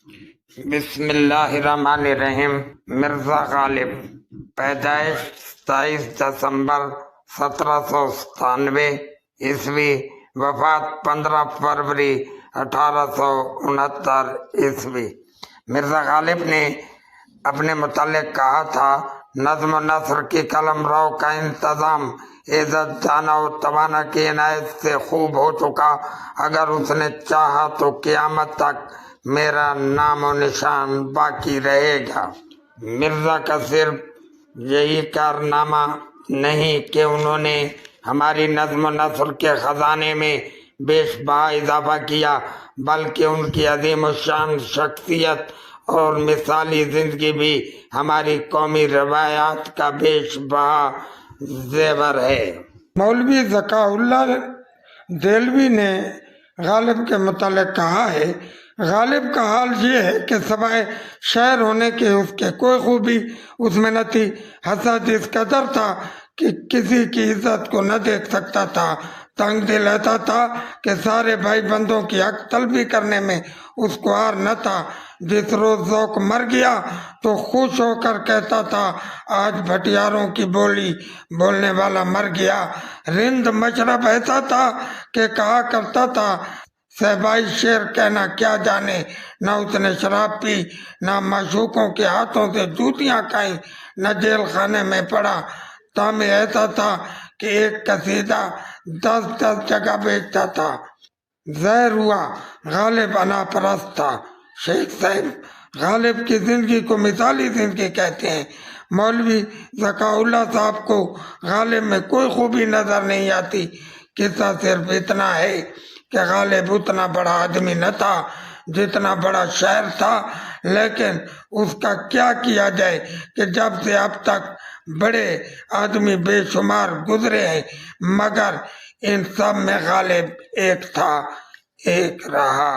بسم اللہ الرحمن الرحیم۔ مرزا غالب، پیدائش 27 دسمبر 1797 عیسوی، وفات 15 فروری 1869 عیسوی۔ مرزا غالب نے اپنے متعلق کہا تھا، نظم و نثر کی قلم رو کا انتظام عزت دانا و توانا کی عنایت سے خوب ہو چکا۔ اگر اس نے چاہا تو قیامت تک میرا نام و نشان باقی رہے گا۔ مرزا کا صرف یہی کارنامہ نہیں کہ انہوں نے ہماری نظم و نثر کے خزانے میں بیش بہا اضافہ کیا، بلکہ ان کی عظیم الشان شخصیت اور مثالی زندگی بھی ہماری قومی روایات کا بیش بہا زیور ہے۔ مولوی ذکا اللہ دہلوی نے غالب کے متعلق کہا ہے، غالب کا حال یہ ہے کہ سوائے شاعر ہونے کے اس کے کوئی خوبی اس میں نہ تھی۔ حسد اس قدر تھا کہ کسی کی عزت کو نہ دیکھ سکتا تھا۔ تنگ دل ایسا تھا کہ سارے بھائی بندوں کی حق طلبی کرنے میں اس کو عار نہ تھا۔ جس روز ذوق مر گیا تو خوش ہو کر کہتا تھا، آج بھٹیاروں کی بولی بولنے والا مر گیا۔ رند مشرب ایسا تھا کہ کہا کرتا تھا، صحبائی شعر کہنا کیا جانے۔ نہ اس نے شراب پی، نہ معشوقوں کے ہاتھوں سے جوتیاں کھائیں، نہ جیل خانے میں پڑا۔ طعم ایسا تھا کہ ایک قصیدہ 10 جگہ بیچتا تھا۔ ظاہر ہوا غالب انا پرست تھا۔ شیخ صاحب غالب کی زندگی کو مثالی زندگی کہتے ہیں۔ مولوی ذکا اللہ صاحب کو غالب میں کوئی خوبی نظر نہیں آتی۔ قصہ صرف اتنا ہے کہ غالب اتنا بڑا آدمی نہ تھا جتنا بڑا شاعر تھا، لیکن اس کا کیا کیا جائے کہ جب سے اب تک بڑے آدمی بے شمار گزرے ہیں، مگر ان سب میں غالب ایک تھا، ایک رہا۔